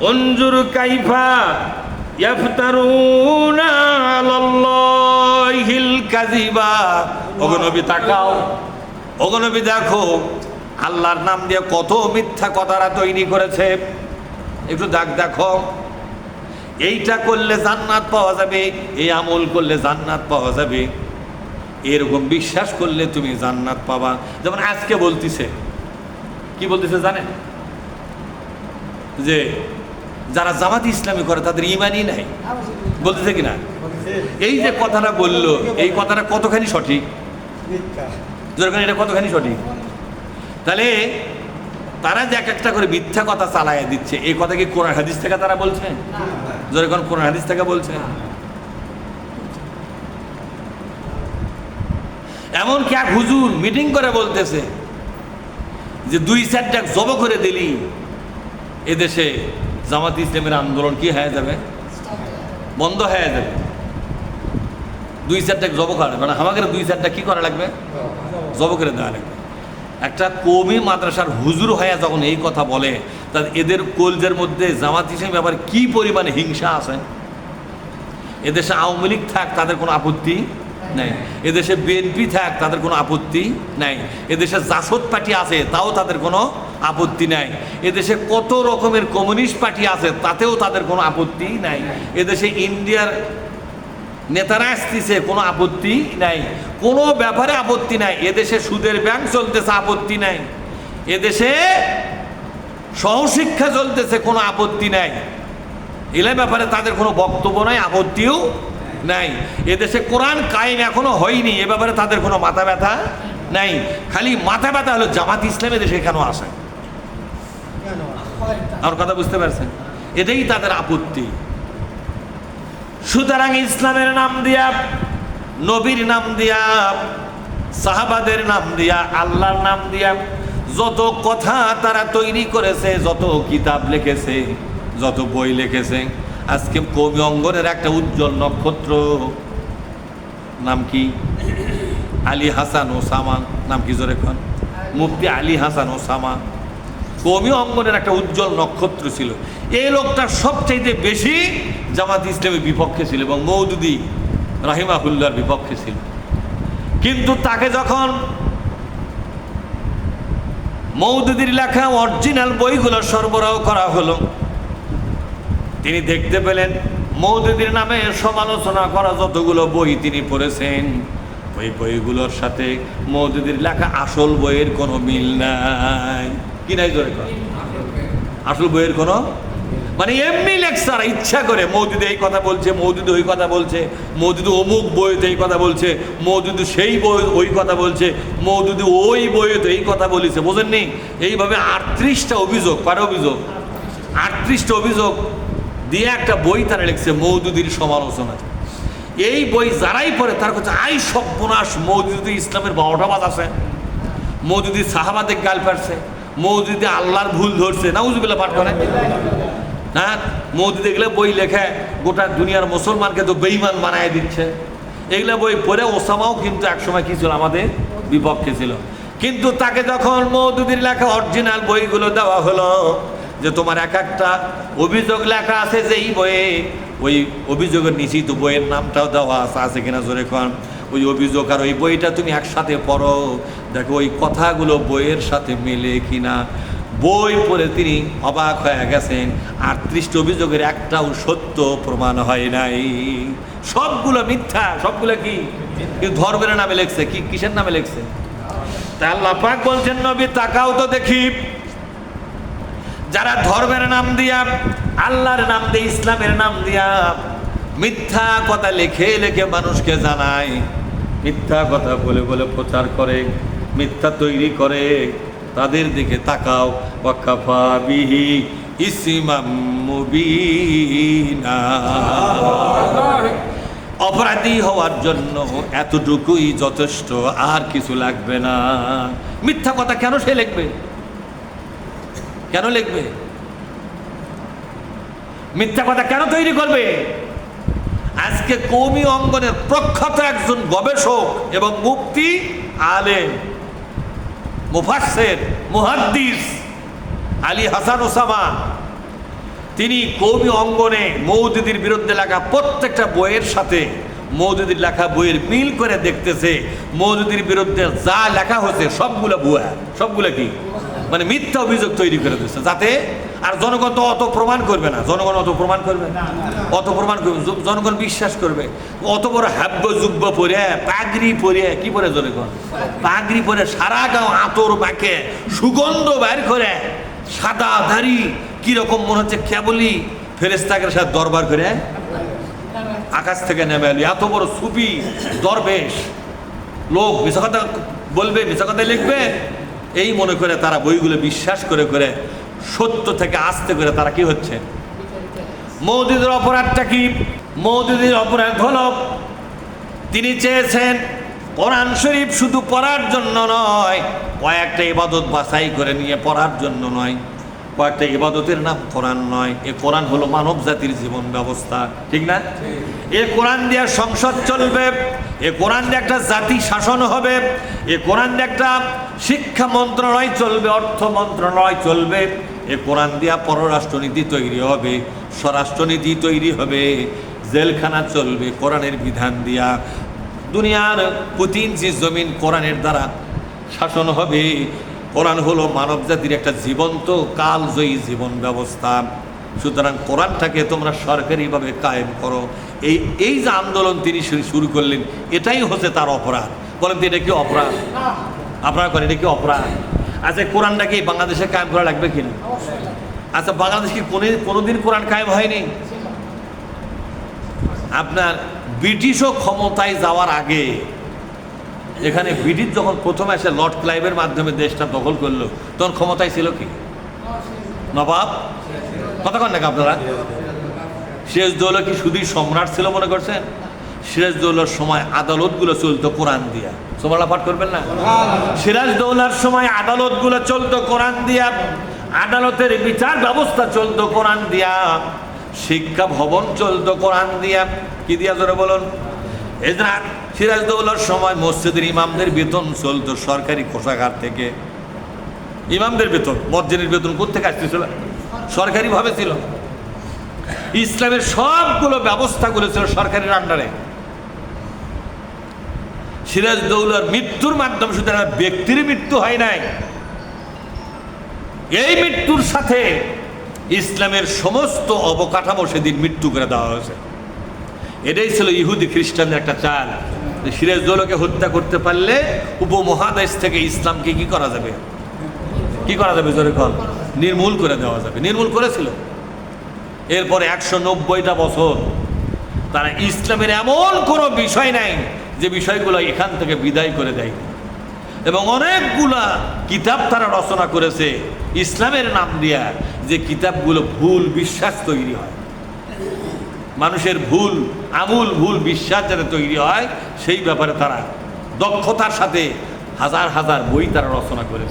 উনজুর কাইফা ইয়াফতারুনা আলাল্লাহিল কাযিবা। ওগো নবী তাকাও, ওগো নবী দেখো আল্লাহর নাম দিয়ে কত মিথ্যা কথারা তৈরি করেছে। একটু দেখো, এইটা করলে জান্নাত পাওয়া যাবে, এই আমল করলে জান্নাত পাওয়া যাবে, এরকম বিশ্বাস করলে তুমি জান্নাত পাবা। যেমন আজকে বলতেছে, কি বলতেছে জানেন? যে যারা জামাত ইসলামী করে তাদের ইমানই নাই, বলতেছে কিনা? এই যে কথাটা বললো, এই কথাটা কতখানি সঠিক? যেরকম এটা কতখানি সঠিক? তাহলে তারা যে এক একটা করে মিথ্যা কথা চালাইয়া দিচ্ছে, এই কথা কি কোরআন হাদিস থেকে তারা বলছে? যেরকম কোরআন হাদিস থেকে বলছে। এমনকি এক হুজুর মিটিং করে বলতেছে যে 2-4টা জব করে দিলি এদেশে জামাত ইসলামের আন্দোলন কি হয়ে যাবে? বন্ধ হয়ে যাবে। 2-4টা জব করা, মানে আমাকে 2-4টা কি করা লাগবে? জব করে দেওয়া লাগবে। একটা কওমি মাদ্রাসার হুজুর হয়ে যখন এই কথা বলে, তার এদের কলজের মধ্যে জামাত ইসলামের ব্যাপারে কি পরিমাণে হিংসা আছে। এদেশে আওয়ামী লীগ থাক তাদের কোনো আপত্তি নাই, এদেশে বিএনপি থাক তাদের কোনো আপত্তি নাই, এদেশে জাসদ পার্টি আছে তাও তাদের কোনো আপত্তি নাই, এদেশে কত রকমের কমিউনিস্ট পার্টি আছে তাতেও তাদের কোনো আপত্তি নাই, এদেশে ইন্ডিয়ার নেতারা আসতেছে কোনো আপত্তি নাই, কোনো ব্যাপারে আপত্তি নাই, এদেশে সুদের ব্যাংক চলতেছে আপত্তি নাই, এদেশে সহশিক্ষা চলতেছে কোনো আপত্তি নাই, এলার ব্যাপারে তাদের কোনো বক্তব্য নাই, আপত্তিও নাই, এদেশে কোরআন কায়েম এখনো হয়নি এ ব্যাপারে তাদের কোনো মাথা ব্যথা নাই। খালি মাথা ব্যথা হলো জামাত ইসলাম এদেশে কেন আসে। আমার কথা বুঝতে পারছেন? এটাই তাদের আপত্তি। সুতরাং ইসলামের নাম দিয়া, নবীর নাম দিয়া, সাহাবাদের নাম দিয়া, আল্লাহর নাম দিয়া যত কথা তারা তৈরি করেছে, যত কিতাব লিখেছে, যত বই লিখেছে, আজকে কওমি অঙ্গনের একটা উজ্জ্বল নক্ষত্র, নাম কি? আলী হাসান ওসামা। নাম কি জোরে খান? মুফতি আলী হাসান ওসামা। কওমি অঙ্গনের একটা উজ্জ্বল নক্ষত্র ছিল। এই লোকটা সবচাইতে বেশি জামাত ইসলামের বিপক্ষে ছিল এবং মওদুদি রাহিমাহুল্লাহর বিপক্ষে ছিল। কিন্তু তাকে যখন মওদুদির লেখা অরিজিনাল বইগুলো সরবরাহ করা হলো, তিনি দেখতে পেলেন মওদুদির নামে সমালোচনা করা যতগুলো বই তিনি পড়েছেন, ওই বইগুলোর সাথে মওদুদির লেখা আসল বইয়ের কোনো মিল নাই। কি নাই জোরে কর? আসল বইয়ের কোনো, মানে এমনি লেকচার ইচ্ছা করে মওদুদি এই কথা বলছে, মওদুদি ওই কথা বলছে, মওদুদি অমুক বইতে এই কথা বলছে, মওদুদি সেই বই ওই কথা বলছে, মওদুদি ওই বইতে এই কথা বলেছে, বোঝেননি? এইভাবে 38টা অভিযোগ, কারো অভিযোগ 38টা অভিযোগ দিয়ে একটা বই তারা লিখছে মওদুদির সমালোচনা। এই বই যারাই পড়ে তার কাছে আই সর্বনাশ, মওদুদি ইসলামের 12টা বাদ আছে, মওদুদি সাহাবাদের গাল পাড়ছে, মওদুদি আল্লাহর ভুল ধরছে, নাউজুবিল্লাহ পাঠ করে। হ্যাঁ, মওদুদি এগুলো বই লেখে গোটা দুনিয়ার মুসলমানকে তো বেঈমান বানায় দিচ্ছে। এগুলো বই পড়ে ওসামাও কিন্তু একসময় কি ছিল? আমাদের বিপক্ষে ছিল। কিন্তু তাকে যখন মওদুদির লেখা অরিজিনাল বইগুলো দেওয়া হলো, যে তোমার এক একটা অভিযোগ লেখা আছে যে এই বইয়ে, ওই অভিযোগের নিশ্চিত বইয়ের নামটাও দেওয়া আছে কিনা জোরে কন, ওই অভিযোগ আর ওই বইটা তুমি একসাথে পড়ো, দেখো ওই কথাগুলো বইয়ের সাথে মেলে কিনা। বই পড়ে তিনি অবাক হয়ে গেছেন, 38টা অভিযোগের একটাও সত্য প্রমাণ হয় নাই, সবগুলো মিথ্যা, সবগুলো কি ধর্মের নামে লেখছে। কি কিসের নামে লেখছে? তা আল্লাহ পাক বলছেন, নবী তাকাও তো দেখি, যারা ধর্মের নাম দিয়া, আল্লাহর নাম দিয়ে, ইসলামের নাম দিয়া মিথ্যা কথা লেখে লেখে মানুষকে জানায়, মিথ্যা কথা বলে বলে প্রচার করে, মিথ্যা তৈরি করে, তাদের দিকে তাকাও। ওয়াকাফা বিহি ইসমাম মুবিনা, অপরাধী হওয়ার জন্য এতটুকুই যথেষ্ট, আর কিছু লাগবে না। মিথ্যা কথা কেন সে লিখবে? কেন লিখবে? মিথ্যা কথা কেন তৈরি করবে? আজকে কওমি অঙ্গনের প্রখ্যাত একজন গবেষক এবং মুফতি, আলেম, মুফাসসির, মুহাদ্দিস আলী হাসান ওসামা তিনি কবি অঙ্গনে মওদুদির বিরুদ্ধে লেখা প্রত্যেকটা বইয়ের সাথে মওদুদির লেখা বইয়ের মিল করে দেখতেছে। মওদুদির বিরুদ্ধে যা লেখা হচ্ছে সবগুলো ভুয়া, সবগুলো কি মানে মিথ্যা অভিযোগ তৈরি করে দিচ্ছে, যাতে আর জনগণ তো অত প্রমাণ করবে না, জনগণ অত প্রমাণ করবে না, অত প্রমাণ করবে জনগণ বিশ্বাস করবে। অত বড় হাব্য জুব্ব পরে পাগড়ি পরে কি পরে জনগণ পাগড়ি পরে সারা গাঁও আতর মাখে সুগন্ধ বাইর করে সাদা দাড়ি কিরকম মনে হচ্ছে কেবলই ফেরেশতাদের সাথে দরবার করে আকাশ থেকে নেমে এলো। এত বড় সুফি দরবেশ লোক মিছা কথা বলবে, মিছা কথা লিখবে, এই মনে করে তারা বইগুলো বিশ্বাস করে করে সত্য থেকে আস্তে করে তারা কি হচ্ছে। মওদুদির অপরাধটা কি? মওদুদির অপরাধ হলো তিনি চেয়েছেন কোরআন শরীফ শুধু পড়ার জন্য নয়, কয়েকটা ইবাদত বাছাই করে নিয়ে পড়ার জন্য নয়, কয়েকটা ইবাদতের নাম কোরআন নয়। এ কোরআন হলো মানব জাতির জীবন ব্যবস্থা, ঠিক না? এ কোরআন দিয়ে সংসদ চলবে, এ কোরআন দিয়ে একটা জাতি শাসন হবে, এ কোরআন দিয়ে একটা শিক্ষা মন্ত্রণালয় চলবে, অর্থ মন্ত্রণালয় চলবে, এ কোরআন দিয়া পররাষ্ট্রনীতি তৈরি হবে, স্বরাষ্ট্রনীতি তৈরি হবে, জেলখানা চলবে কোরআনের বিধান দিয়া, দুনিয়ার প্রতি ইঞ্চি জমিন কোরআনের দ্বারা শাসন হবে। কোরআন হলো মানব জাতির একটা জীবন্ত কালজয়ী জীবন ব্যবস্থা। সুতরাং কোরআনটাকে তোমরা সরকারিভাবে কায়েম করো। এই যে আন্দোলন তিনি শুরু করলেন, এটাই হচ্ছে তার অপরাধ। বলেন তো এটা কি অপরাধ? আপনারা করেন এটা কি অপরাধ? আচ্ছা, কোরআনটা কি বাংলাদেশে কায়েম করা লাগবে কিনা? আচ্ছা, বাংলাদেশ কি কোনোদিন কোরআন কায়েম হয়নি? আপনার ব্রিটিশও ক্ষমতায় যাওয়ার আগে এখানে ব্রিটিশ যখন প্রথমে এসে লর্ড ক্লাইভের মাধ্যমে দেশটা দখল করলো, তখন ক্ষমতায় ছিল কি নবাব? কথা কন নাকি আপনারা? সিরাজদৌল্লা কি শুধুই সম্রাট ছিল মনে করছেন? সিরাজদৌল্লার সময় আদালতগুলো চলতো কোরআন দিয়া। সুবহানাল্লাহ পাঠ করবেন না? সিরাজদৌল্লার সময় আদালতগুলো চলতো কোরআন দিয়া, আদালতের বিচার ব্যবস্থা চলতো কোরআন দিয়া, শিক্ষা ভবন চলতো কোরআন দিয়া। কি দিয়া জোরে বলুন? এজন্য সিরাজদৌল্লার সময় মসজিদের ইমামদের বেতন চলতো সরকারি কোষাগার থেকে। ইমামদের বেতন, মসজিদের বেতন কোথেকে আসতেছিল? সরকারিভাবে ছিল। ইসলামের সবগুলো ব্যবস্থাগুলো ছিল সরকারের আন্ডারে। সিরাজদৌল্লার মৃত্যুর মাধ্যমে শুধু একটা ব্যক্তির মৃত্যু হয় নাই, এই মৃত্যুর সাথে ইসলামের সমস্ত অবকাঠামো সেদিন মৃত্যু করে দেওয়া হয়েছে। এটাই ছিল ইহুদি খ্রিস্টানদের একটা চাল। সিরাজদৌল্লাকে হত্যা করতে পারলে উপমহাদেশ থেকে ইসলামকে কি করা যাবে? কি করা যাবে জোরে কল? নির্মূল করে দেওয়া যাবে। নির্মূল করেছিল। এরপরে 190টা বছর তারা ইসলামের এমন কোনো বিষয় নাই যে বিষয়গুলো এখান থেকে বিদায় করে দেয়, এবং অনেকগুলা কিতাব তারা রচনা করেছে ইসলামের নাম দিয়া, যে কিতাবগুলো ভুল বিশ্বাস তৈরি হয়, মানুষের ভুল আমূল ভুল বিশ্বাস যাতে তৈরি হয় সেই ব্যাপারে তারা দক্ষতার সাথে হাজার হাজার বই তারা রচনা করেছে।